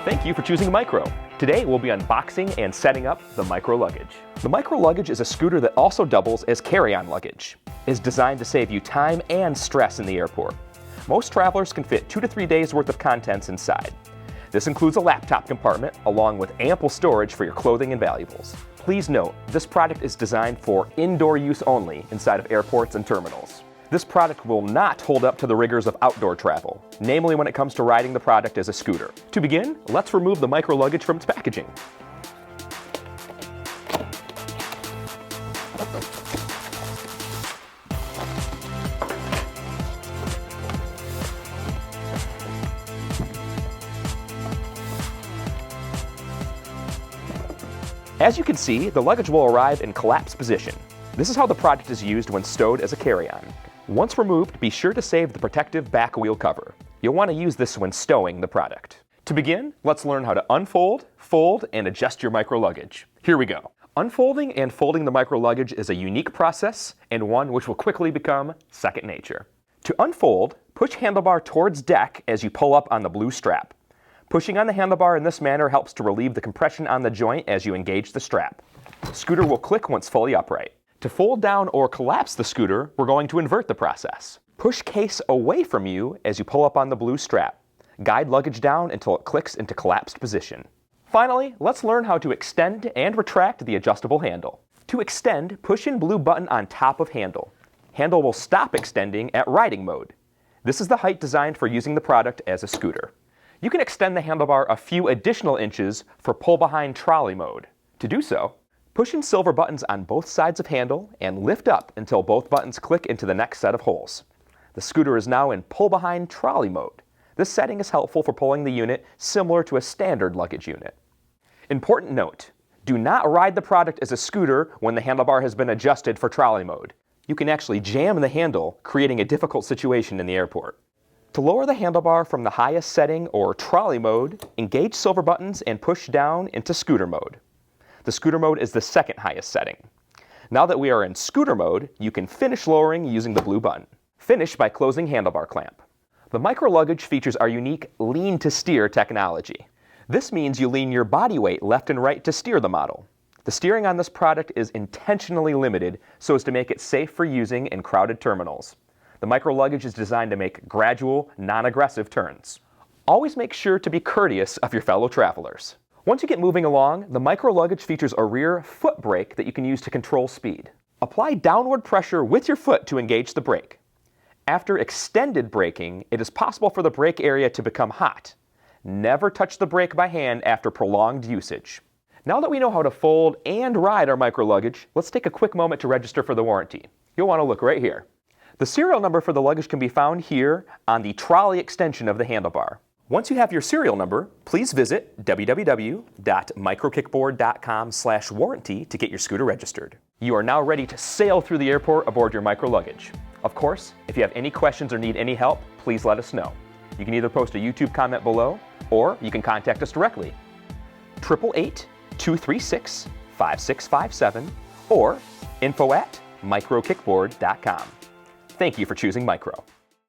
Thank you for choosing Micro. Today we'll be unboxing and setting up the Micro Luggage. The Micro Luggage is a scooter that also doubles as carry-on luggage. It is designed to save you time and stress in the airport. Most travelers can fit 2 to 3 days worth of contents inside. This includes a laptop compartment along with ample storage for your clothing and valuables. Please note, this product is designed for indoor use only inside of airports and terminals. This product will not hold up to the rigors of outdoor travel, namely when it comes to riding the product as a scooter. To begin, let's remove the Micro Luggage from its packaging. As you can see, the luggage will arrive in collapsed position. This is how the product is used when stowed as a carry-on. Once removed, be sure to save the protective back wheel cover. You'll want to use this when stowing the product. To begin, let's learn how to unfold, fold, and adjust your Micro Luggage. Here we go. Unfolding and folding the Micro Luggage is a unique process and one which will quickly become second nature. To unfold, push handlebar towards deck as you pull up on the blue strap. Pushing on the handlebar in this manner helps to relieve the compression on the joint as you engage the strap. The scooter will click once fully upright. To fold down or collapse the scooter, we're going to invert the process. Push case away from you as you pull up on the blue strap. Guide luggage down until it clicks into collapsed position. Finally, let's learn how to extend and retract the adjustable handle. To extend, push in blue button on top of handle. Handle will stop extending at riding mode. This is the height designed for using the product as a scooter. You can extend the handlebar a few additional inches for pull behind trolley mode. To do so, push in silver buttons on both sides of handle and lift up until both buttons click into the next set of holes. The scooter is now in pull behind trolley mode. This setting is helpful for pulling the unit similar to a standard luggage unit. Important note, do not ride the product as a scooter when the handlebar has been adjusted for trolley mode. You can actually jam the handle, creating a difficult situation in the airport. To lower the handlebar from the highest setting or trolley mode, engage silver buttons and push down into scooter mode. The scooter mode is the second highest setting. Now that we are in scooter mode, you can finish lowering using the blue button. Finish by closing handlebar clamp. The Micro Luggage features our unique lean to steer technology. This means you lean your body weight left and right to steer the model. The steering on this product is intentionally limited so as to make it safe for using in crowded terminals. The Micro Luggage is designed to make gradual, non-aggressive turns. Always make sure to be courteous of your fellow travelers. Once you get moving along, the Micro Luggage features a rear foot brake that you can use to control speed. Apply downward pressure with your foot to engage the brake. After extended braking, it is possible for the brake area to become hot. Never touch the brake by hand after prolonged usage. Now that we know how to fold and ride our Micro Luggage, let's take a quick moment to register for the warranty. You'll want to look right here. The serial number for the luggage can be found here on the trolley extension of the handlebar. Once you have your serial number, please visit www.microkickboard.com/warranty to get your scooter registered. You are now ready to sail through the airport aboard your Micro Luggage. Of course, if you have any questions or need any help, please let us know. You can either post a YouTube comment below, or you can contact us directly. 888-236-5657 or info@microkickboard.com. Thank you for choosing Micro.